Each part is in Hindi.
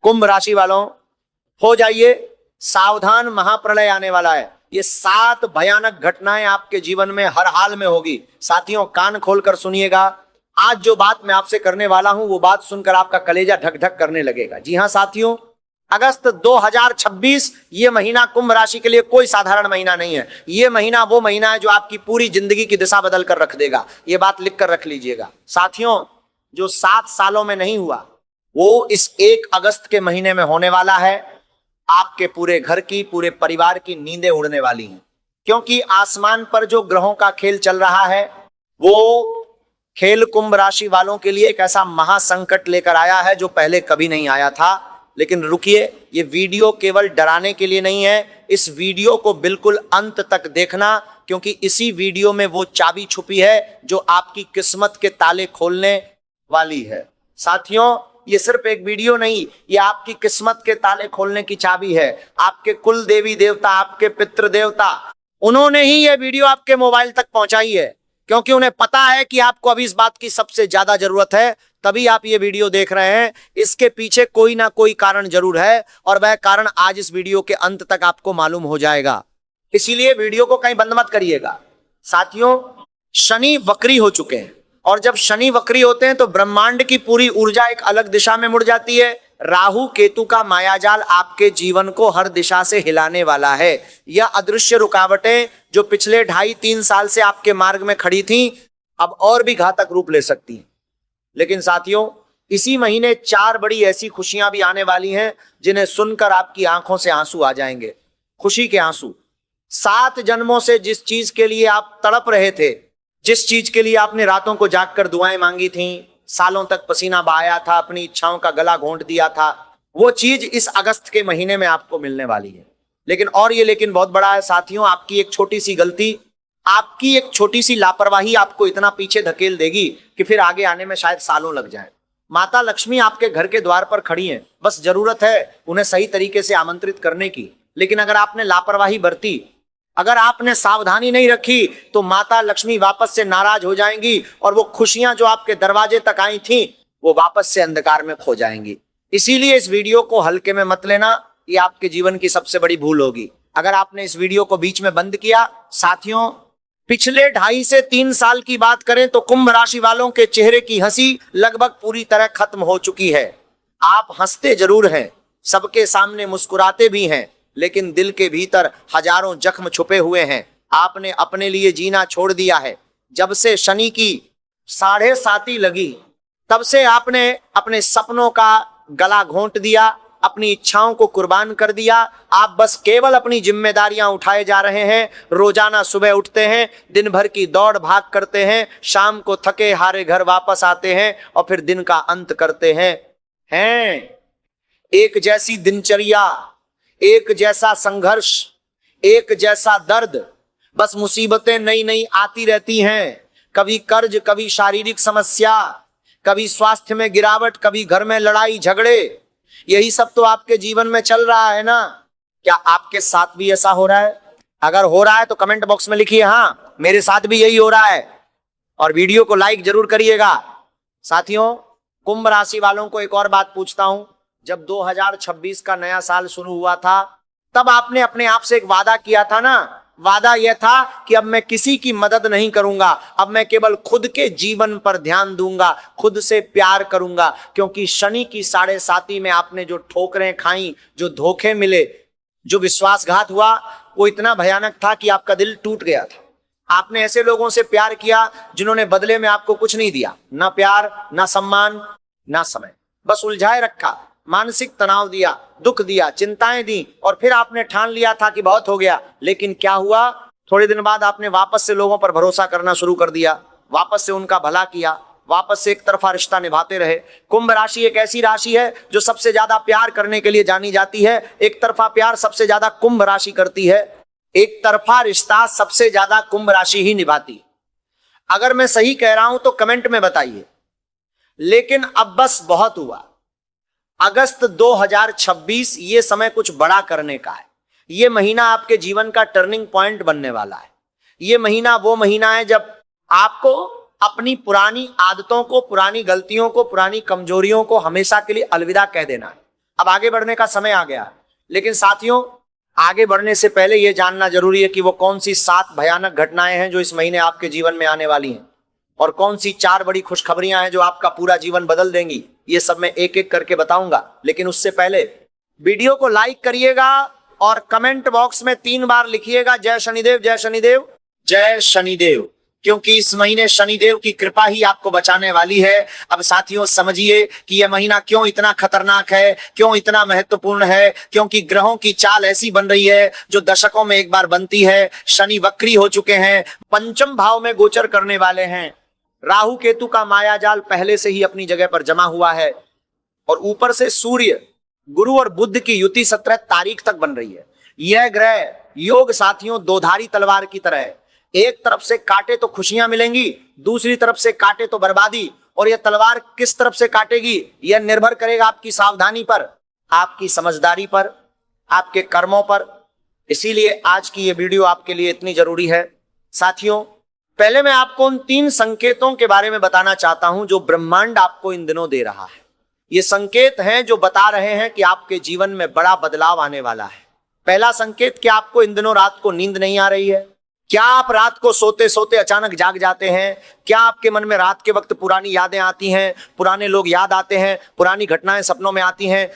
कुंभ राशि वालों, हो जाइए सावधान, महाप्रलय आने वाला है। ये 7 भयानक घटनाएं आपके जीवन में हर हाल में होगी। साथियों, कान खोलकर सुनिएगा। आज जो बात मैं आपसे करने वाला हूं, वो बात सुनकर आपका कलेजा ढक ढक करने लगेगा। जी हां साथियों, अगस्त 2026 ये महीना कुंभ राशि के लिए कोई साधारण महीना नहीं है। ये महीना वो महीना है जो आपकी पूरी जिंदगी की दिशा बदल कर रख देगा। ये बात लिख कर रख लीजिएगा। साथियों, जो 7 सालों में नहीं हुआ वो इस 1 अगस्त के महीने में होने वाला है। आपके पूरे घर की, पूरे परिवार की नींदें उड़ने वाली हैं, क्योंकि आसमान पर जो ग्रहों का खेल चल रहा है वो खेल कुंभ राशि वालों के लिए एक ऐसा महासंकट लेकर आया है जो पहले कभी नहीं आया था। लेकिन रुकिए, ये वीडियो केवल डराने के लिए नहीं है। इस वीडियो को बिल्कुल अंत तक देखना, क्योंकि इसी वीडियो में वो चाबी छुपी है जो आपकी किस्मत के ताले खोलने वाली है। साथियों, ये सिर्फ एक वीडियो नहीं, ये आपकी किस्मत के ताले खोलने की चाबी है। आपके कुल देवी देवता, आपके पितृ देवता, उन्होंने ही ये वीडियो आपके मोबाइल तक पहुंचाई है, क्योंकि उन्हें पता है कि आपको अभी इस बात की सबसे ज्यादा जरूरत है। तभी आप ये वीडियो देख रहे हैं। इसके पीछे कोई ना कोई कारण जरूर है, और वह कारण आज इस वीडियो के अंत तक आपको मालूम हो जाएगा। इसीलिए वीडियो को कहीं बंद मत करिएगा। साथियों, शनि वक्री हो चुके हैं, और जब शनि वक्री होते हैं तो ब्रह्मांड की पूरी ऊर्जा एक अलग दिशा में मुड़ जाती है। राहु केतु का मायाजाल आपके जीवन को हर दिशा से हिलाने वाला है। यह अदृश्य रुकावटें जो पिछले 2.5-3 साल से आपके मार्ग में खड़ी थीं, अब और भी घातक रूप ले सकती हैं। लेकिन साथियों, इसी महीने 4 बड़ी ऐसी खुशियां भी आने वाली हैं जिन्हें सुनकर आपकी आंखों से आंसू आ जाएंगे, खुशी के आंसू। 7 जन्मों से जिस चीज के लिए आप तड़प रहे थे, जिस चीज के लिए आपने रातों को जागकर दुआएं मांगी थीं, सालों तक पसीना बहाया था, अपनी इच्छाओं का गला घोंट दिया था, वो चीज इस अगस्त के महीने में आपको मिलने वाली है। लेकिन बहुत बड़ा है साथियों। आपकी एक छोटी सी गलती, आपकी एक छोटी सी लापरवाही आपको इतना पीछे धकेल देगी कि फिर आगे आने में शायद सालों लग जाए। माता लक्ष्मी आपके घर के द्वार पर खड़ी हैं, बस जरूरत है उन्हें सही तरीके से आमंत्रित करने की। लेकिन अगर आपने लापरवाही बरती, अगर आपने सावधानी नहीं रखी, तो माता लक्ष्मी वापस से नाराज हो जाएंगी, और वो खुशियां जो आपके दरवाजे तक आई थी वो वापस से अंधकार में खो जाएंगी। इसीलिए इस वीडियो को हल्के में मत लेना, ये आपके जीवन की सबसे बड़ी भूल होगी अगर आपने इस वीडियो को बीच में बंद किया। साथियों, पिछले 2.5 से 3 साल की बात करें तो कुंभ राशि वालों के चेहरे की हंसी लगभग पूरी तरह खत्म हो चुकी है। आप हंसते जरूर हैं, सबके सामने मुस्कुराते भी हैं, लेकिन दिल के भीतर हजारों जख्म छुपे हुए हैं। आपने अपने लिए जीना छोड़ दिया है। जब से शनि की 7.5 लगी, तब से आपने अपने सपनों का गला घोंट दिया, अपनी इच्छाओं को कुर्बान कर दिया। आप बस केवल अपनी जिम्मेदारियां उठाए जा रहे हैं। रोजाना सुबह उठते हैं, दिन भर की दौड़ भाग करते हैं, शाम को थके हारे घर वापस आते हैं, और फिर दिन का अंत करते हैं। एक जैसी दिनचर्या, एक जैसा संघर्ष, एक जैसा दर्द, बस मुसीबतें नई नई आती रहती हैं। कभी कर्ज, कभी शारीरिक समस्या, कभी स्वास्थ्य में गिरावट, कभी घर में लड़ाई झगड़े। यही सब तो आपके जीवन में चल रहा है ना। क्या आपके साथ भी ऐसा हो रहा है? अगर हो रहा है तो कमेंट बॉक्स में लिखिए हाँ, मेरे साथ भी यही हो रहा है, और वीडियो को लाइक जरूर करिएगा। साथियों, कुंभ राशि वालों को एक और बात पूछता हूं। जब 2026 का नया साल शुरू हुआ था, तब आपने अपने आप से एक वादा किया था ना। वादा यह था कि अब मैं किसी की मदद नहीं करूंगा, अब मैं केवल खुद के जीवन पर ध्यान दूंगा, खुद से प्यार करूंगा। क्योंकि शनि की 7.5 में आपने जो ठोकरें खाई, जो धोखे मिले, जो विश्वासघात हुआ, वो इतना भयानक था कि आपका दिल टूट गया था। आपने ऐसे लोगों से प्यार किया जिन्होंने बदले में आपको कुछ नहीं दिया, ना प्यार, ना सम्मान, ना समय, बस उलझाए रखा, मानसिक तनाव दिया, दुख दिया, चिंताएं दी, और फिर आपने ठान लिया था कि बहुत हो गया। लेकिन क्या हुआ? थोड़े दिन बाद आपने वापस से लोगों पर भरोसा करना शुरू कर दिया, वापस से उनका भला किया, वापस से एक तरफा रिश्ता निभाते रहे। कुंभ राशि एक ऐसी राशि है जो सबसे ज्यादा प्यार करने के लिए जानी जाती है। एक तरफा प्यार सबसे ज्यादा कुंभ राशि करती है, एक तरफा रिश्ता सबसे ज्यादा कुंभ राशि ही निभाती। अगर मैं सही कह रहा हूं तो कमेंट में बताइए। लेकिन अब बस बहुत हुआ। अगस्त 2026 ये समय कुछ बड़ा करने का है। ये महीना आपके जीवन का टर्निंग पॉइंट बनने वाला है। ये महीना वो महीना है जब आपको अपनी पुरानी आदतों को, पुरानी गलतियों को, पुरानी कमजोरियों को हमेशा के लिए अलविदा कह देना है। अब आगे बढ़ने का समय आ गया। लेकिन साथियों, आगे बढ़ने से पहले यह जानना जरूरी है कि वो कौन सी 7 भयानक घटनाएं हैं जो इस महीने आपके जीवन में आने वाली हैं, और कौन सी 4 बड़ी खुशखबरियां हैं जो आपका पूरा जीवन बदल देंगी। ये सब मैं एक एक करके बताऊंगा। लेकिन उससे पहले वीडियो को लाइक करिएगा और कमेंट बॉक्स में 3 बार लिखिएगा जय शनिदेव, जय शनिदेव, जय शनिदेव, क्योंकि इस महीने शनिदेव की कृपा ही आपको बचाने वाली है। अब साथियों समझिए कि यह महीना क्यों इतना खतरनाक है, क्यों इतना महत्वपूर्ण है। क्योंकि ग्रहों की चाल ऐसी बन रही है जो दशकों में एक बार बनती है। शनि वक्री हो चुके हैं, पंचम भाव में गोचर करने वाले हैं। राहु केतु का मायाजाल पहले से ही अपनी जगह पर जमा हुआ है, और ऊपर से सूर्य, गुरु और बुध की युति 17 तारीख तक बन रही है। यह ग्रह योग साथियों दोधारी तलवार की तरह है। एक तरफ से काटे तो खुशियां मिलेंगी, दूसरी तरफ से काटे तो बर्बादी। और यह तलवार किस तरफ से काटेगी यह निर्भर करेगा आपकी सावधानी पर, आपकी समझदारी पर, आपके कर्मों पर। इसीलिए आज की यह वीडियो आपके लिए इतनी जरूरी है। साथियों, पहले मैं आपको उन 3 संकेतों के बारे में बताना चाहता हूं जो ब्रह्मांड आपको इन दिनों दे रहा है। ये संकेत हैं जो बता रहे हैं कि आपके जीवन में बड़ा बदलाव आने वाला है। पहला संकेत, क्या आपको इन दिनों रात को नींद नहीं आ रही है? क्या आप रात को सोते सोते अचानक जाग जाते हैं? क्या आपके मन में रात के वक्त पुरानी यादें आती हैं, पुराने लोग याद आते हैं, पुरानी घटनाएं सपनों में आती हैं?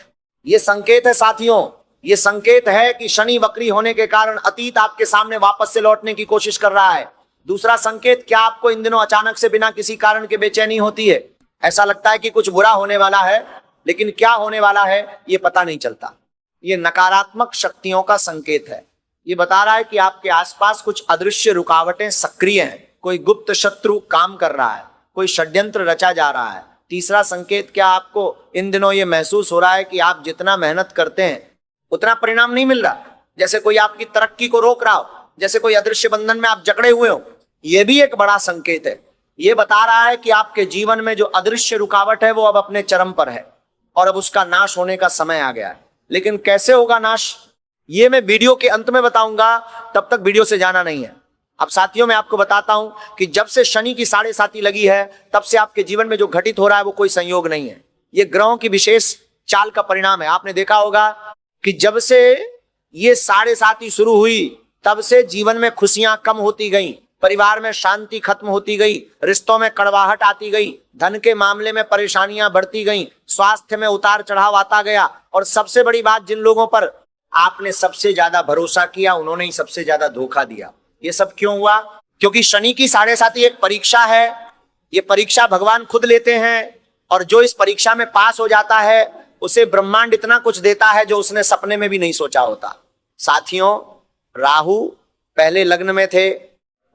ये संकेत है साथियों, ये संकेत है कि शनि वक्री होने के कारण अतीत आपके सामने वापस से लौटने की कोशिश कर रहा है। दूसरा संकेत, क्या आपको इन दिनों अचानक से बिना किसी कारण के बेचैनी होती है? ऐसा लगता है कि कुछ बुरा होने वाला है, लेकिन क्या होने वाला है ये पता नहीं चलता। ये नकारात्मक शक्तियों का संकेत है। ये बता रहा है कि आपके आसपास कुछ अदृश्य रुकावटें सक्रिय हैं, कोई गुप्त शत्रु काम कर रहा है, कोई षड्यंत्र रचा जा रहा है। तीसरा संकेत, क्या आपको इन दिनों ये महसूस हो रहा है कि आप जितना मेहनत करते हैं उतना परिणाम नहीं मिल रहा, जैसे कोई आपकी तरक्की को रोक रहा हो, जैसे कोई अदृश्य बंधन में आप जकड़े हुए हो। यह भी एक बड़ा संकेत है। यह बता रहा है कि आपके जीवन में जो अदृश्य रुकावट है वो अब अपने चरम पर है और अब उसका नाश होने का समय आ गया है। लेकिन कैसे होगा नाश, ये मैं वीडियो के अंत में बताऊंगा, तब तक वीडियो से जाना नहीं है। अब साथियों, मैं आपको बताता हूं कि जब से शनि की 7.5 लगी है तब से आपके जीवन में जो घटित हो रहा है वो कोई संयोग नहीं है, ये ग्रहों की विशेष चाल का परिणाम है। आपने देखा होगा कि जब से ये 7.5 शुरू हुई तब से जीवन में खुशियां कम होती गई, परिवार में शांति खत्म होती गई, रिश्तों में कड़वाहट आती गई, धन के मामले में परेशानियां बढ़ती गई, स्वास्थ्य में उतार चढ़ाव आता गया, और सबसे बड़ी बात, जिन लोगों पर आपने सबसे ज्यादा भरोसा किया उन्होंने ही सबसे ज्यादा धोखा दिया। ये सब क्यों हुआ? क्योंकि शनि की 7.5 एक परीक्षा है। ये परीक्षा भगवान खुद लेते हैं, और जो इस परीक्षा में पास हो जाता है उसे ब्रह्मांड इतना कुछ देता है जो उसने सपने में भी नहीं सोचा होता। साथियों, राहु पहले लग्न में थे,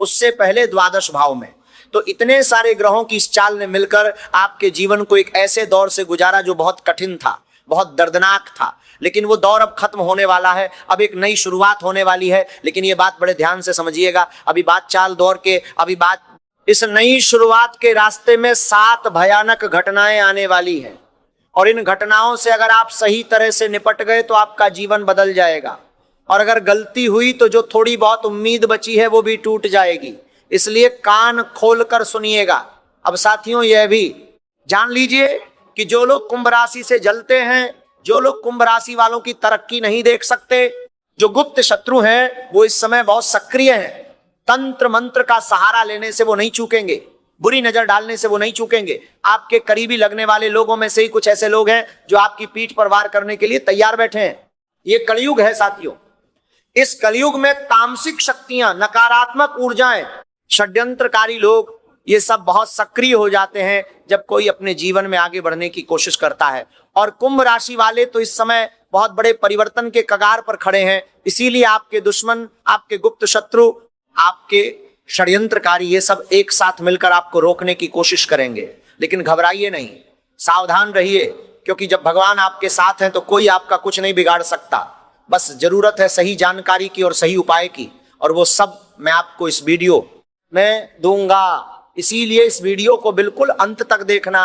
उससे पहले द्वादश भाव में। तो इतने सारे ग्रहों की इस चाल ने मिलकर आपके जीवन को एक ऐसे दौर से गुजारा जो बहुत कठिन था, बहुत दर्दनाक था। लेकिन वो दौर अब खत्म होने वाला है, अब एक नई शुरुआत होने वाली है। लेकिन ये बात बड़े ध्यान से समझिएगा, अभी बात चाल दौर के, अभी बात इस नई शुरुआत के रास्ते में 7 भयानक घटनाएं आने वाली है, और इन घटनाओं से अगर आप सही तरह से निपट गए तो आपका जीवन बदल जाएगा, और अगर गलती हुई तो जो थोड़ी बहुत उम्मीद बची है वो भी टूट जाएगी। इसलिए कान खोलकर सुनिएगा। अब साथियों, यह भी जान लीजिए कि जो लोग कुंभ राशि से जलते हैं, जो लोग कुंभ राशि वालों की तरक्की नहीं देख सकते, जो गुप्त शत्रु हैं, वो इस समय बहुत सक्रिय हैं। तंत्र मंत्र का सहारा लेने से वो नहीं चूकेंगे, बुरी नजर डालने से वो नहीं चूकेंगे। आपके करीबी लगने वाले लोगों में से ही कुछ ऐसे लोग हैं जो आपकी पीठ पर वार करने के लिए तैयार बैठे हैं। ये कलयुग है साथियों। इस कलयुग में तामसिक शक्तियां, नकारात्मक ऊर्जाएं, षड्यंत्रकारी लोग, ये सब बहुत सक्रिय हो जाते हैं जब कोई अपने जीवन में आगे बढ़ने की कोशिश करता है। और कुंभ राशि वाले तो इस समय बहुत बड़े परिवर्तन के कगार पर खड़े हैं। इसीलिए आपके दुश्मन, आपके गुप्त शत्रु, आपके षड्यंत्रकारी, ये सब एक साथ मिलकर आपको रोकने की कोशिश करेंगे। लेकिन घबराइए नहीं, सावधान रहिए, क्योंकि जब भगवान आपके साथ हैं तो कोई आपका कुछ नहीं बिगाड़ सकता। बस जरूरत है सही जानकारी की और सही उपाय की, और वो सब मैं आपको इस वीडियो में दूंगा। इसीलिए इस वीडियो को बिल्कुल अंत तक देखना।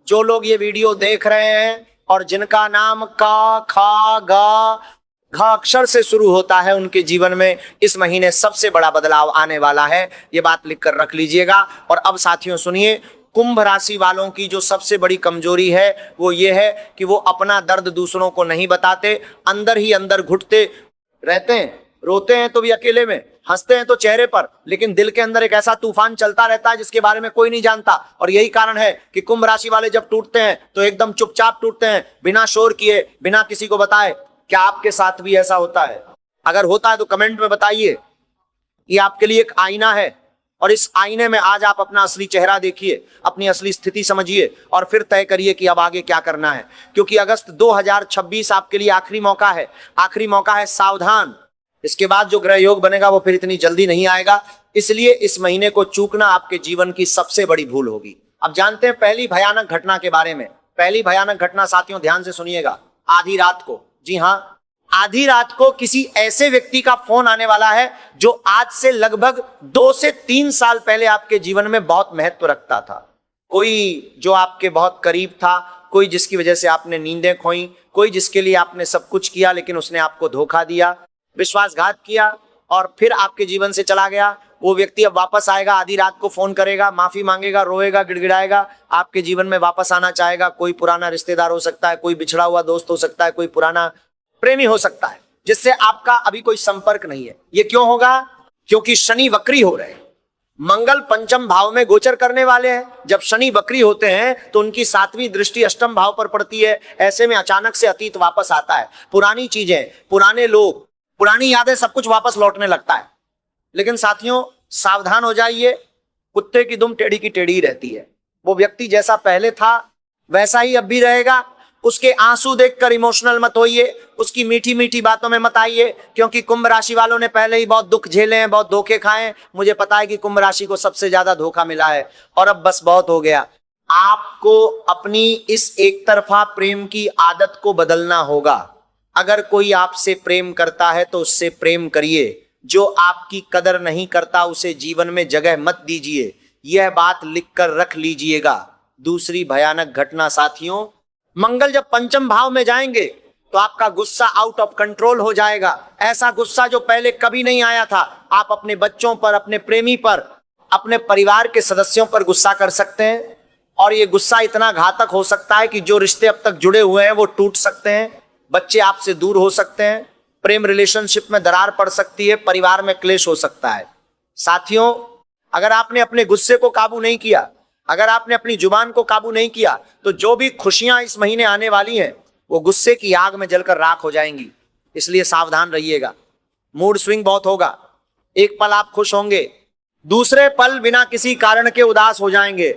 जो लोग ये वीडियो देख रहे हैं और जिनका नाम का, खा, गा, घ अक्षर से शुरू होता है, उनके जीवन में इस महीने सबसे बड़ा बदलाव आने वाला है। ये बात लिखकर रख लीजिएगा। और अब साथियों सुनिए, कुंभ राशि वालों की जो सबसे बड़ी कमजोरी है वो ये है कि वो अपना दर्द दूसरों को नहीं बताते, अंदर ही अंदर घुटते रहते हैं। रोते हैं तो भी अकेले में, हंसते हैं तो चेहरे पर, लेकिन दिल के अंदर एक ऐसा तूफान चलता रहता है जिसके बारे में कोई नहीं जानता। और यही कारण है कि कुंभ राशि वाले जब टूटते हैं तो एकदम चुपचाप टूटते हैं, बिना शोर किए, बिना किसी को बताए। क्या आपके साथ भी ऐसा होता है? अगर होता है तो कमेंट में बताइए। ये आपके लिए एक आईना है और इस आईने में आज आप अपना असली चेहरा देखिए, अपनी असली स्थिति समझिए और फिर तय करिए कि अब आगे क्या करना है। क्योंकि अगस्त 2026 आपके लिए आखिरी मौका है, आखिरी मौका है। सावधान, इसके बाद जो ग्रह योग बनेगा वो फिर इतनी जल्दी नहीं आएगा, इसलिए इस महीने को चूकना आपके जीवन की सबसे बड़ी भूल होगी। अब जानते हैं पहली भयानक घटना के बारे में। पहली भयानक घटना साथियों ध्यान से सुनिएगा। आधी रात को, जी हाँ, आधी रात को किसी ऐसे व्यक्ति का फोन आने वाला है जो आज से लगभग 2 से 3 साल पहले आपके जीवन में बहुत महत्व रखता था। कोई जो आपके बहुत करीब था, कोई जिसकी वजह से आपने नींदें खोई, कोई जिसके लिए आपने सब कुछ किया लेकिन उसने आपको धोखा दिया, विश्वासघात किया और फिर आपके जीवन से चला गया। वो व्यक्ति अब वापस आएगा, आधी रात को फोन करेगा, माफी मांगेगा, रोएगा, गिड़गिड़ाएगा, आपके जीवन में वापस आना चाहेगा। कोई पुराना रिश्तेदार हो सकता है, कोई बिछड़ा हुआ दोस्त हो सकता है, कोई पुराना प्रेमी हो सकता है जिससे आपका अभी कोई संपर्क नहीं है। ये क्यों होगा? क्योंकि शनि वक्री हो रहे हैं, मंगल पंचम भाव में गोचर करने वाले हैं। जब शनि वक्री होते हैं तो उनकी 7वीं दृष्टि अष्टम भाव पर पड़ती है। ऐसे में अचानक से अतीत वापस आता है, पुरानी चीजें, पुराने लोग, पुरानी यादें, सब कुछ वापस लौटने लगता है। लेकिन साथियों सावधान हो जाइए, कुत्ते की दुम टेढ़ी की टेढ़ी ही रहती है। वो व्यक्ति जैसा पहले था वैसा ही अब भी रहेगा। उसके आंसू देखकर इमोशनल मत होइए, उसकी मीठी मीठी बातों में मत आइए, क्योंकि कुंभ राशि वालों ने पहले ही बहुत दुख झेले हैं, बहुत धोखे खाए हैं। मुझे पता है कि कुंभ राशि को सबसे ज्यादा धोखा मिला है और अब बस बहुत हो गया। आपको अपनी इस एक तरफा प्रेम की आदत को बदलना होगा। अगर कोई आपसे प्रेम करता है तो उससे प्रेम करिए, जो आपकी कदर नहीं करता उसे जीवन में जगह मत दीजिए। यह बात लिखकर रख लीजिएगा। दूसरी भयानक घटना साथियों, मंगल जब पंचम भाव में जाएंगे तो आपका गुस्सा आउट ऑफ कंट्रोल हो जाएगा। ऐसा गुस्सा जो पहले कभी नहीं आया था। आप अपने बच्चों पर, अपने प्रेमी पर, अपने परिवार के सदस्यों पर गुस्सा कर सकते हैं और ये गुस्सा इतना घातक हो सकता है कि जो रिश्ते अब तक जुड़े हुए हैं वो टूट सकते हैं, बच्चे आपसे दूर हो सकते हैं, प्रेम रिलेशनशिप में दरार पड़ सकती है, परिवार में क्लेश हो सकता है। साथियों अगर आपने अपने गुस्से को काबू नहीं किया, अगर आपने अपनी जुबान को काबू नहीं किया तो जो भी खुशियां इस महीने आने वाली हैं वो गुस्से की आग में जलकर राख हो जाएंगी। इसलिए सावधान रहिएगा। मूड स्विंग बहुत होगा। एक पल आप खुश होंगे, दूसरे पल बिना किसी कारण के उदास हो जाएंगे।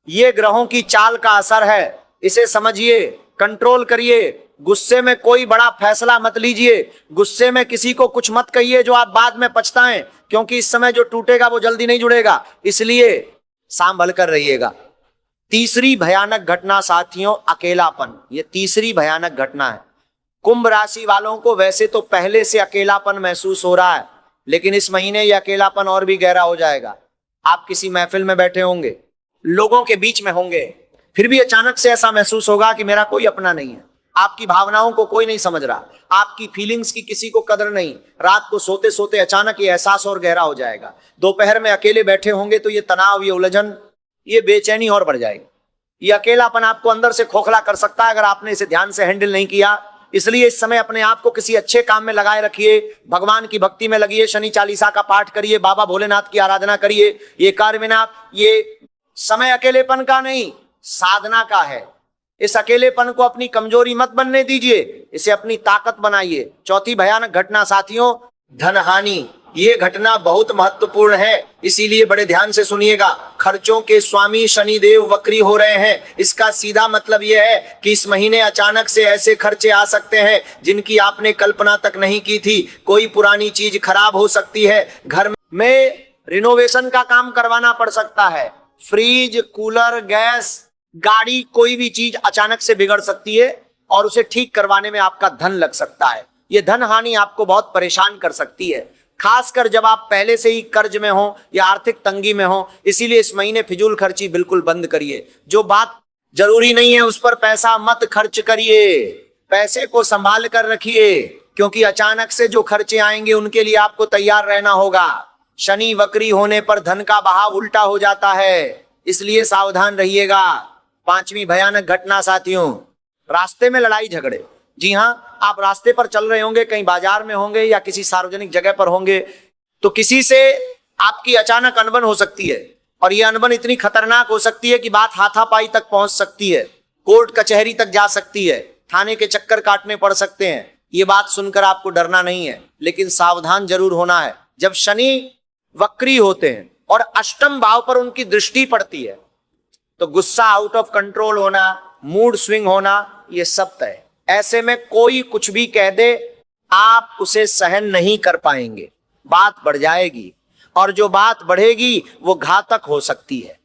ये ग्रहों की चाल का असर है, इसे समझिए, कंट्रोल करिए। गुस्से में कोई बड़ा फैसला मत लीजिए, गुस्से में किसी को कुछ मत कहिए जो आप बाद में पछताएं, क्योंकि इस समय जो टूटेगा वो जल्दी नहीं जुड़ेगा। इसलिए संभल कर रहिएगा। तीसरी भयानक घटना साथियों, अकेलापन। ये तीसरी भयानक घटना है। कुंभ राशि वालों को वैसे तो पहले से अकेलापन महसूस हो रहा है, लेकिन इस महीने ये अकेलापन और भी गहरा हो जाएगा। आप किसी महफिल में बैठे होंगे, लोगों के बीच में होंगे, फिर भी अचानक से ऐसा महसूस होगा कि मेरा कोई अपना नहीं है। आपकी भावनाओं को कोई नहीं समझ रहा, आपकी फीलिंग्स की किसी को कदर नहीं। रात को सोते सोते अचानक ये एहसास और गहरा हो जाएगा। दोपहर में अकेले बैठे होंगे तो ये तनाव, ये उलझन, ये बेचैनी और बढ़ जाएगी। ये अकेलापन आपको अंदर से खोखला कर सकता है अगर आपने इसे ध्यान से हैंडल नहीं किया। इसलिए इस समय अपने आप को किसी अच्छे काम में लगाए रखिए, भगवान की भक्ति में लगिए, शनि चालीसा का पाठ करिए, बाबा भोलेनाथ की आराधना करिए। ये कार्य में ना, ये समय अकेलेपन का नहीं, साधना का है। इस अकेलेपन को अपनी कमजोरी मत बनने दीजिए, इसे अपनी ताकत बनाइए। चौथी भयानक घटना साथियों, धन हानि। ये घटना बहुत महत्वपूर्ण है, इसीलिए बड़े ध्यान से सुनिएगा। खर्चों के स्वामी शनिदेव वक्री हो रहे हैं। इसका सीधा मतलब यह है कि इस महीने अचानक से ऐसे खर्चे आ सकते हैं जिनकी आपने कल्पना तक नहीं की थी। कोई पुरानी चीज खराब हो सकती है, घर में रिनोवेशन का काम करवाना पड़ सकता है, फ्रिज, कूलर, गैस, गाड़ी, कोई भी चीज अचानक से बिगड़ सकती है और उसे ठीक करवाने में आपका धन लग सकता है। यह धन हानि आपको बहुत परेशान कर सकती है, खासकर जब आप पहले से ही कर्ज में हो या आर्थिक तंगी में हो। इसीलिए इस महीने फिजूल खर्ची बिल्कुल बंद करिए। जो बात जरूरी नहीं है उस पर पैसा मत खर्च करिए, पैसे को संभाल कर रखिए, क्योंकि अचानक से जो खर्चे आएंगे उनके लिए आपको तैयार रहना होगा। शनि वक्री होने पर धन का बहाव उल्टा हो जाता है, इसलिए सावधान रहिएगा। पांचवी भयानक घटना साथियों, रास्ते में लड़ाई झगड़े। जी हाँ, आप रास्ते पर चल रहे होंगे, कहीं बाजार में होंगे या किसी सार्वजनिक जगह पर होंगे, तो किसी से आपकी अचानक अनबन हो सकती है और यह अनबन इतनी खतरनाक हो सकती है कि बात हाथापाई तक पहुंच सकती है, कोर्ट कचहरी तक जा सकती है, थाने के चक्कर काटने पड़ सकते हैं। ये बात सुनकर आपको डरना नहीं है, लेकिन सावधान जरूर होना है। जब शनि वक्री होते हैं और अष्टम भाव पर उनकी दृष्टि पड़ती है तो गुस्सा आउट ऑफ कंट्रोल होना, मूड स्विंग होना, ये सब तय। ऐसे में कोई कुछ भी कह दे, आप उसे सहन नहीं कर पाएंगे, बात बढ़ जाएगी और जो बात बढ़ेगी वो घातक हो सकती है।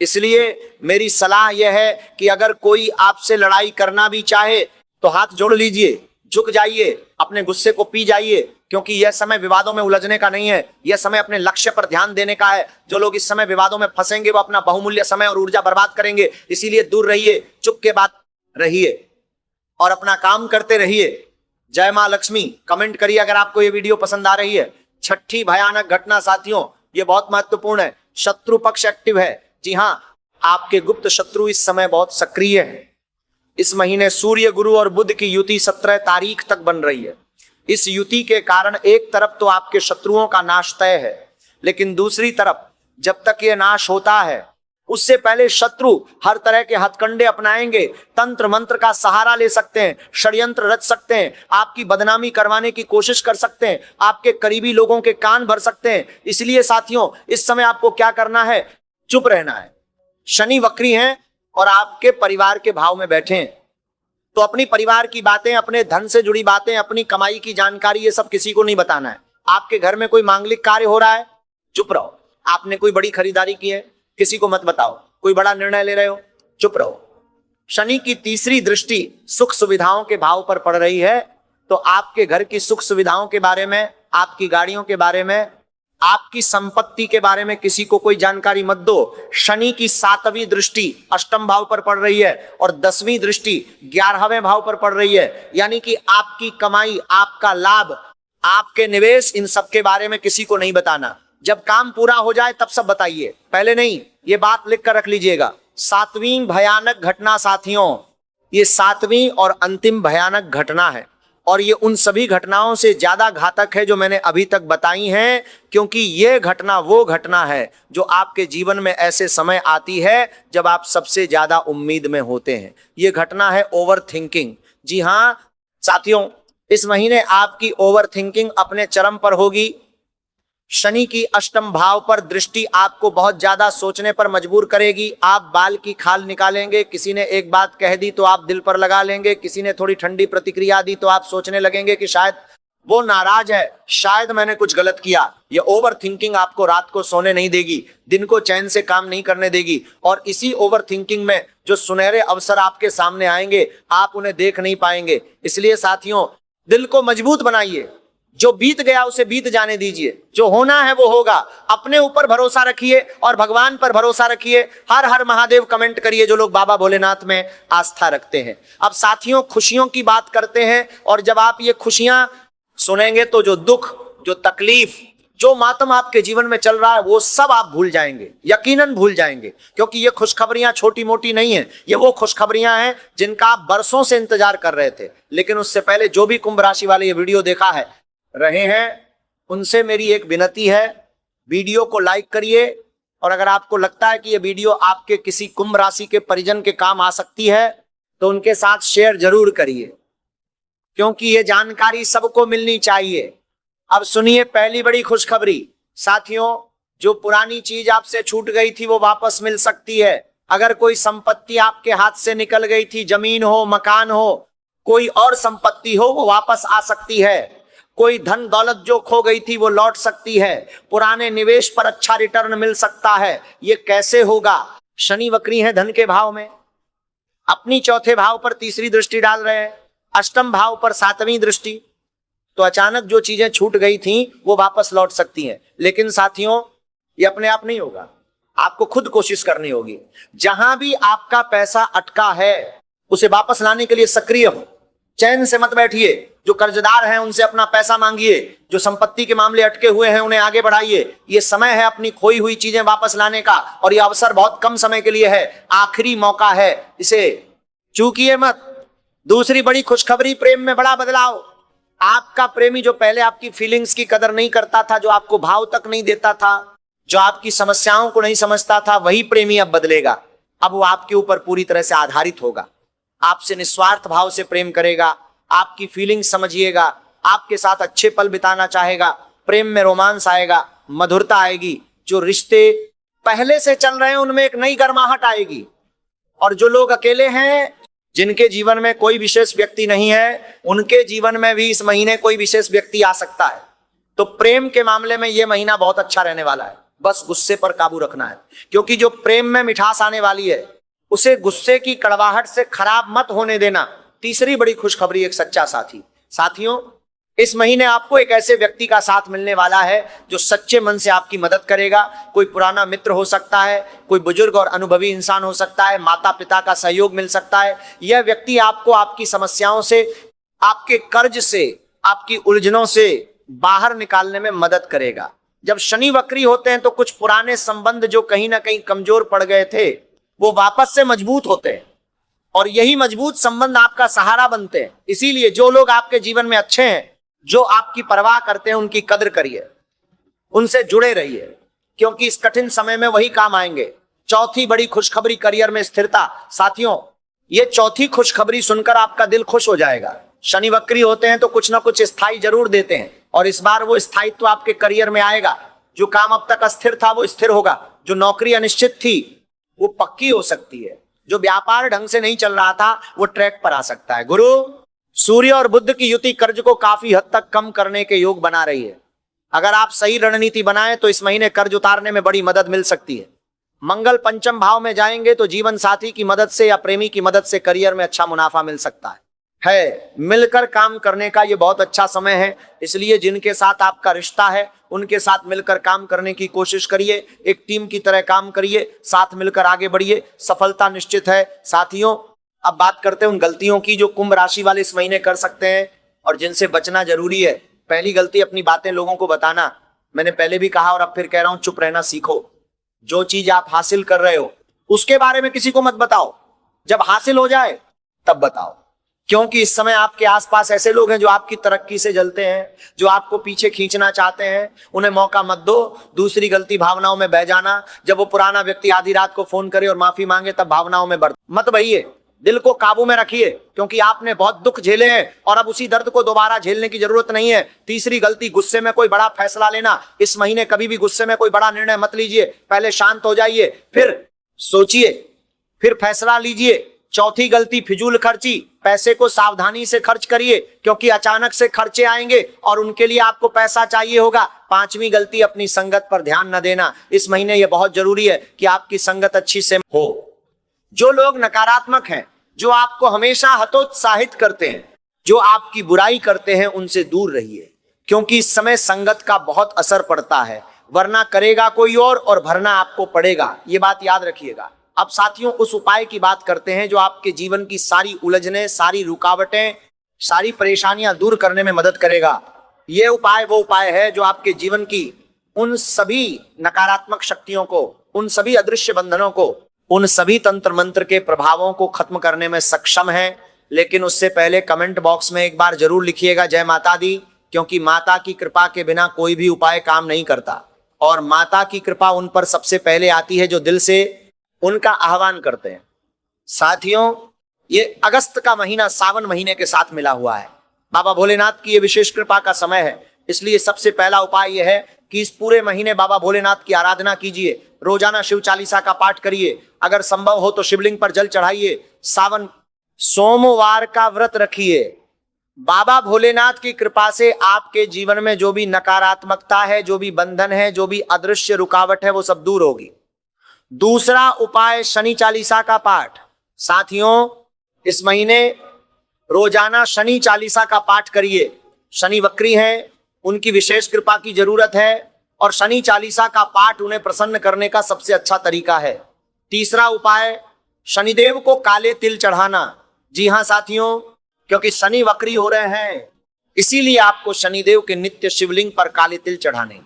इसलिए मेरी सलाह यह है कि अगर कोई आपसे लड़ाई करना भी चाहे तो हाथ जोड़ लीजिए, झुक जाइए, अपने गुस्से को पी जाइए, क्योंकि यह समय विवादों में उलझने का नहीं है, यह समय अपने लक्ष्य पर ध्यान देने का है। जो लोग इस समय विवादों में फंसेंगे वो अपना बहुमूल्य समय और ऊर्जा बर्बाद करेंगे। इसीलिए दूर रहिए, चुप के बात रहिए और अपना काम करते रहिए। जय मां लक्ष्मी। कमेंट करिए अगर आपको ये वीडियो पसंद आ रही है। छठी भयानक घटना साथियों, ये बहुत महत्वपूर्ण है। शत्रु पक्ष एक्टिव है। जी हाँ, आपके गुप्त शत्रु इस समय बहुत सक्रिय है। इस महीने सूर्य, गुरु और बुध की युति 17 तारीख तक बन रही है। इस युति के कारण एक तरफ तो आपके शत्रुओं का नाश तय है, लेकिन दूसरी तरफ जब तक ये नाश होता है उससे पहले शत्रु हर तरह के हथकंडे अपनाएंगे, तंत्र मंत्र का सहारा ले सकते हैं, षड्यंत्र रच सकते हैं, आपकी बदनामी करवाने की कोशिश कर सकते हैं, आपके करीबी लोगों के कान भर सकते हैं। इसलिए साथियों, इस समय आपको क्या करना है? चुप रहना है। शनि वक्री हैं और आपके परिवार के भाव में बैठे हैं, तो अपनी परिवार की बातें, अपने धन से जुड़ी बातें, अपनी कमाई की जानकारी, ये सब किसी को नहीं बताना है। आपके घर में कोई मांगलिक कार्य हो रहा है, चुप रहो। आपने कोई बड़ी खरीदारी की है, किसी को मत बताओ। कोई बड़ा निर्णय ले रहे हो, चुप रहो। शनि की तीसरी दृष्टि सुख सुविधाओं के भाव पर पड़ रही है, तो आपके घर की सुख सुविधाओं के बारे में, आपकी गाड़ियों के बारे में, आपकी संपत्ति के बारे में किसी को कोई जानकारी मत दो। शनि की 7वीं दृष्टि अष्टम भाव पर पड़ रही है और 10वीं दृष्टि 11वें भाव पर पड़ रही है। यानी कि आपकी कमाई, आपका लाभ, आपके निवेश, इन सब के बारे में किसी को नहीं बताना। जब काम पूरा हो जाए तब सब बताइए, पहले नहीं। ये बात लिख कर रख लीजिएगा। 7वीं भयानक घटना साथियों, ये 7वीं और अंतिम भयानक घटना है और ये उन सभी घटनाओं से ज्यादा घातक है जो मैंने अभी तक बताई हैं, क्योंकि ये घटना वो घटना है जो आपके जीवन में ऐसे समय आती है जब आप सबसे ज्यादा उम्मीद में होते हैं। ये घटना है ओवर थिंकिंग। जी हाँ साथियों, इस महीने आपकी ओवर थिंकिंग अपने चरम पर होगी। शनि की अष्टम भाव पर दृष्टि आपको बहुत ज्यादा सोचने पर मजबूर करेगी। आप बाल की खाल निकालेंगे, किसी ने एक बात कह दी तो आप दिल पर लगा लेंगे, किसी ने थोड़ी ठंडी प्रतिक्रिया दी तो आप सोचने लगेंगे कि शायद वो नाराज है, शायद मैंने कुछ गलत किया। ये ओवर थिंकिंग आपको रात को सोने नहीं देगी, दिन को चैन से काम नहीं करने देगी और इसी ओवर थिंकिंग में जो सुनहरे अवसर आपके सामने आएंगे आप उन्हें देख नहीं पाएंगे। इसलिए साथियों, दिल को मजबूत बनाइए। जो बीत गया उसे बीत जाने दीजिए, जो होना है वो होगा। अपने ऊपर भरोसा रखिए और भगवान पर भरोसा रखिए। हर हर महादेव कमेंट करिए जो लोग बाबा भोलेनाथ में आस्था रखते हैं। अब साथियों, खुशियों की बात करते हैं और जब आप ये खुशियां सुनेंगे तो जो दुख, जो तकलीफ, जो मातम आपके जीवन में चल रहा है वो सब आप भूल जाएंगे, यकीनन भूल जाएंगे, क्योंकि ये खुशखबरियां छोटी मोटी नहीं है। ये वो खुशखबरियां हैं जिनका आप बरसों से इंतजार कर रहे थे। लेकिन उससे पहले जो भी कुंभ राशि वाले ये वीडियो देखा है रहे हैं, उनसे मेरी एक विनती है, वीडियो को लाइक करिए और अगर आपको लगता है कि ये वीडियो आपके किसी कुंभ राशि के परिजन के काम आ सकती है तो उनके साथ शेयर जरूर करिए, क्योंकि ये जानकारी सबको मिलनी चाहिए। अब सुनिए पहली बड़ी खुशखबरी साथियों, जो पुरानी चीज आपसे छूट गई थी वो वापस मिल सकती है। अगर कोई संपत्ति आपके हाथ से निकल गई थी, जमीन हो, मकान हो, कोई और संपत्ति हो, वो वापस आ सकती है। कोई धन दौलत जो खो गई थी वो लौट सकती है। पुराने निवेश पर अच्छा रिटर्न मिल सकता है। ये कैसे होगा? शनि वक्री है धन के भाव में, अपनी चौथे भाव पर तीसरी दृष्टि डाल रहे हैं, अष्टम भाव पर 7वीं दृष्टि। तो अचानक जो चीजें छूट गई थी वो वापस लौट सकती हैं। लेकिन साथियों, ये अपने आप नहीं होगा, आपको खुद कोशिश करनी होगी। जहां भी आपका पैसा अटका है उसे वापस लाने के लिए सक्रिय हो। चैन से मत बैठिए। जो कर्जदार हैं उनसे अपना पैसा मांगिए, जो संपत्ति के मामले अटके हुए हैं उन्हें आगे बढ़ाइए। ये समय है अपनी खोई हुई चीजें वापस लाने का, और ये अवसर बहुत कम समय के लिए है, आखिरी मौका है, इसे चूकिए मत। दूसरी बड़ी खुशखबरी, प्रेम में बड़ा बदलाव। आपका प्रेमी जो पहले आपकी फीलिंग्स की कदर नहीं करता था, जो आपको भाव तक नहीं देता था, जो आपकी समस्याओं को नहीं समझता था, वही प्रेमी अब बदलेगा। अब वो आपके ऊपर पूरी तरह से आधारित होगा, आपसे निस्वार्थ भाव से प्रेम करेगा, आपकी फीलिंग्स समझिएगा, आपके साथ अच्छे पल बिताना चाहेगा। प्रेम में रोमांस आएगा, मधुरता आएगी। जो रिश्ते पहले से चल रहे हैं उनमें एक नई गर्माहट आएगी। और जो लोग अकेले हैं, जिनके जीवन में कोई विशेष व्यक्ति नहीं है, उनके जीवन में भी इस महीने कोई विशेष व्यक्ति आ सकता है। तो प्रेम के मामले में यह महीना बहुत अच्छा रहने वाला है। बस गुस्से पर काबू रखना है, क्योंकि जो प्रेम में मिठास आने वाली है उसे गुस्से की कड़वाहट से खराब मत होने देना। तीसरी बड़ी खुशखबरी, एक सच्चा साथी। साथियों, इस महीने आपको एक ऐसे व्यक्ति का साथ मिलने वाला है जो सच्चे मन से आपकी मदद करेगा। कोई पुराना मित्र हो सकता है, कोई बुजुर्ग और अनुभवी इंसान हो सकता है, माता पिता का सहयोग मिल सकता है। यह व्यक्ति आपको आपकी समस्याओं से, आपके कर्ज से, आपकी उलझनों से बाहर निकालने में मदद करेगा। जब शनि वक्री होते हैं तो कुछ पुराने संबंध जो कहीं ना कहीं कमजोर पड़ गए थे वो वापस से मजबूत होते हैं, और यही मजबूत संबंध आपका सहारा बनते हैं। इसीलिए जो लोग आपके जीवन में अच्छे हैं, जो आपकी परवाह करते हैं, उनकी कदर करिए, उनसे जुड़े रहिए, क्योंकि इस कठिन समय में वही काम आएंगे। चौथी बड़ी खुशखबरी, करियर में स्थिरता। साथियों, ये चौथी खुशखबरी सुनकर आपका दिल खुश हो जाएगा। शनि वक्री होते हैं तो कुछ ना कुछ स्थायी जरूर देते हैं, और इस बार वो स्थायित्व आपके करियर में आएगा। जो काम अब तक अस्थिर था वो स्थिर होगा, जो नौकरी अनिश्चित थी वो पक्की हो सकती है, जो व्यापार ढंग से नहीं चल रहा था वो ट्रैक पर आ सकता है। गुरु, सूर्य और बुध की युति कर्ज को काफी हद तक कम करने के योग बना रही है। अगर आप सही रणनीति बनाएं तो इस महीने कर्ज उतारने में बड़ी मदद मिल सकती है। मंगल पंचम भाव में जाएंगे तो जीवन साथी की मदद से या प्रेमी की मदद से करियर में अच्छा मुनाफा मिल सकता है। मिलकर काम करने का ये बहुत अच्छा समय है, इसलिए जिनके साथ आपका रिश्ता है उनके साथ मिलकर काम करने की कोशिश करिए। एक टीम की तरह काम करिए, साथ मिलकर आगे बढ़िए, सफलता निश्चित है। साथियों, अब बात करते हैं उन गलतियों की जो कुंभ राशि वाले इस महीने कर सकते हैं और जिनसे बचना जरूरी है। पहली गलती, अपनी बातें लोगों को बताना। मैंने पहले भी कहा और अब फिर कह रहा हूं, चुप रहना सीखो। जो चीज आप हासिल कर रहे हो उसके बारे में किसी को मत बताओ, जब हासिल हो जाए तब बताओ, क्योंकि इस समय आपके आसपास ऐसे लोग हैं जो आपकी तरक्की से जलते हैं, जो आपको पीछे खींचना चाहते हैं। उन्हें मौका मत दो। दूसरी गलती, भावनाओं में बह जाना। जब वो पुराना व्यक्ति आधी रात को फोन करे और माफी मांगे तब भावनाओं में मत बहिए। दिल को काबू में रखिए, क्योंकि आपने बहुत दुख झेले हैं और अब उसी दर्द को दोबारा झेलने की जरूरत नहीं है। तीसरी गलती, गुस्से में कोई बड़ा फैसला लेना। इस महीने कभी भी गुस्से में कोई बड़ा निर्णय मत लीजिए, पहले शांत हो जाइए, फिर सोचिए, फिर फैसला लीजिए। चौथी गलती, फिजूल खर्ची। पैसे को सावधानी से खर्च करिए, क्योंकि अचानक से खर्चे आएंगे और उनके लिए आपको पैसा चाहिए होगा। पांचवी गलती, अपनी संगत पर ध्यान न देना। इस महीने यह बहुत जरूरी है कि आपकी संगत अच्छी से हो। जो लोग नकारात्मक हैं, जो आपको हमेशा हतोत्साहित करते हैं, जो आपकी बुराई करते हैं, उनसे दूर रहिए, क्योंकि इस समय संगत का बहुत असर पड़ता है। वरना करेगा कोई और भरना आपको पड़ेगा। ये बात याद रखिएगा। अब साथियों, उस उपाय की बात करते हैं जो आपके जीवन की सारी उलझनें, सारी रुकावटें, सारी परेशानियां दूर करने में मदद करेगा। यह उपाय वो उपाय है जो आपके जीवन की उन सभी नकारात्मक शक्तियों को, उन सभी अदृश्य बंधनों को, उन सभी तंत्र मंत्र के प्रभावों को खत्म करने में सक्षम है। लेकिन उससे पहले कमेंट बॉक्स में एक बार जरूर लिखिएगा जय माता दी, क्योंकि माता की कृपा के बिना कोई भी उपाय काम नहीं करता, और माता की कृपा उन पर सबसे पहले आती है जो दिल से उनका आह्वान करते हैं। साथियों, ये अगस्त का महीना सावन महीने के साथ मिला हुआ है। बाबा भोलेनाथ की ये विशेष कृपा का समय है, इसलिए सबसे पहला उपाय यह है कि इस पूरे महीने बाबा भोलेनाथ की आराधना कीजिए। रोजाना शिव चालीसा का पाठ करिए, अगर संभव हो तो शिवलिंग पर जल चढ़ाइए। सावन सोमवार का व्रत रखिए। बाबा भोलेनाथ की कृपा से आपके जीवन में जो भी नकारात्मकता है, जो भी बंधन है, जो भी अदृश्य रुकावट है, वो सब दूर होगी। दूसरा उपाय, शनि चालीसा का पाठ। साथियों, इस महीने रोजाना शनि चालीसा का पाठ करिए। शनि वक्री हैं, उनकी विशेष कृपा की जरूरत है, और शनि चालीसा का पाठ उन्हें प्रसन्न करने का सबसे अच्छा तरीका है। तीसरा उपाय, शनिदेव को काले तिल चढ़ाना। जी हां साथियों, क्योंकि शनि वक्री हो रहे हैं। इसीलिए आपको शनिदेव के नित्य शिवलिंग पर काले तिल चढ़ाने,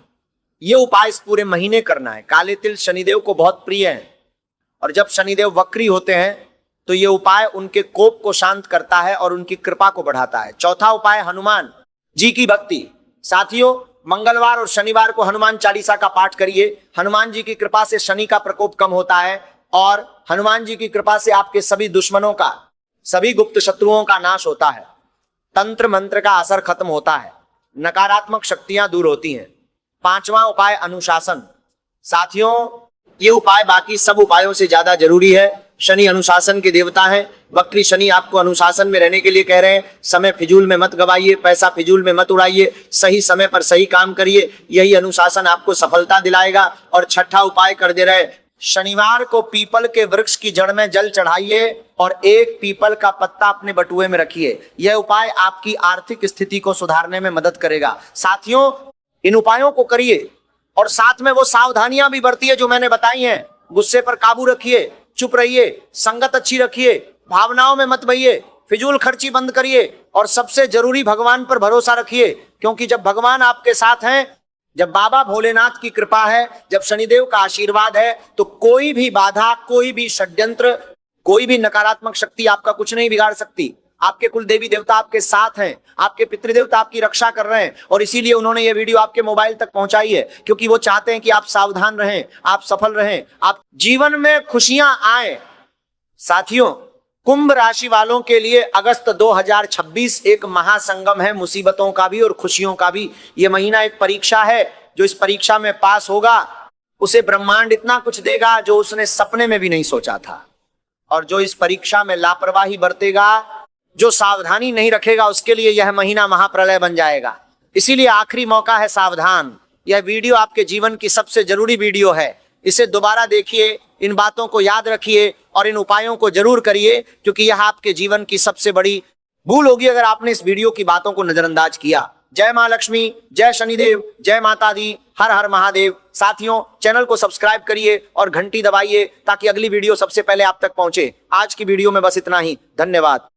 ये उपाय इस पूरे महीने करना है। काले तिल शनिदेव को बहुत प्रिय है, और जब शनिदेव वक्री होते हैं तो ये उपाय उनके कोप को शांत करता है और उनकी कृपा को बढ़ाता है। चौथा उपाय, हनुमान जी की भक्ति। साथियों, मंगलवार और शनिवार को हनुमान चालीसा का पाठ करिए। हनुमान जी की कृपा से शनि का प्रकोप कम होता है, और हनुमान जी की कृपा से आपके सभी दुश्मनों का, सभी गुप्त शत्रुओं का नाश होता है, तंत्र मंत्र का असर खत्म होता है, नकारात्मक शक्तियां दूर होती हैं। पांचवा उपाय, अनुशासन। साथियों, ये उपाय बाकी सब उपायों से ज्यादा जरूरी है। शनि अनुशासन के देवता हैं। वक्री शनि आपको अनुशासन में रहने के लिए कह रहे हैं। समय फिजूल में मत गवाइए, पैसा फिजूल में मत उड़ाइए, सही समय पर सही काम करिए, यही अनुशासन आपको सफलता दिलाएगा। और छठा उपाय कर दे रहे, शनिवार को पीपल के वृक्ष की जड़ में जल चढ़ाइए और एक पीपल का पत्ता अपने बटुए में रखिए। यह उपाय आपकी आर्थिक स्थिति को सुधारने में मदद करेगा। साथियों, इन उपायों को करिए और साथ में वो सावधानियां भी बरतिए जो मैंने बताई हैं। गुस्से पर काबू रखिए, चुप रहिए, संगत अच्छी रखिए, भावनाओं में मत बहिए, फिजूल खर्ची बंद करिए, और सबसे जरूरी भगवान पर भरोसा रखिए। क्योंकि जब भगवान आपके साथ हैं, जब बाबा भोलेनाथ की कृपा है, जब शनिदेव का आशीर्वाद है, तो कोई भी बाधा, कोई भी षड्यंत्र, कोई भी नकारात्मक शक्ति आपका कुछ नहीं बिगाड़ सकती। आपके कुल देवी देवता आपके साथ हैं, आपके पितृदेवता आपकी रक्षा कर रहे हैं, और इसीलिए उन्होंने ये वीडियो आपके मोबाइल तक पहुंचाई है, क्योंकि वो चाहते हैं कि आप सावधान रहें, आप सफल रहें, आप जीवन में खुशियां आए। साथियों, कुंभ राशि वालों के लिए अगस्त 2026 एक महासंगम है, मुसीबतों का भी और खुशियों का भी। ये महीना एक परीक्षा है। जो इस परीक्षा में पास होगा उसे ब्रह्मांड इतना कुछ देगा जो उसने सपने में भी नहीं सोचा था, और जो इस परीक्षा में लापरवाही बरतेगा, जो सावधानी नहीं रखेगा, उसके लिए यह महीना महाप्रलय बन जाएगा। इसीलिए आखिरी मौका है, सावधान। यह वीडियो आपके जीवन की सबसे जरूरी वीडियो है। इसे दोबारा देखिए, इन बातों को याद रखिए और इन उपायों को जरूर करिए, क्योंकि यह आपके जीवन की सबसे बड़ी भूल होगी अगर आपने इस वीडियो की बातों को नजरअंदाज किया। जय मां लक्ष्मी, जय शनिदेव, जय माता दी, हर हर महादेव। साथियों, चैनल को सब्सक्राइब करिए और घंटी दबाइए ताकि अगली वीडियो सबसे पहले आप तक पहुंचे। आज की वीडियो में बस इतना ही। धन्यवाद।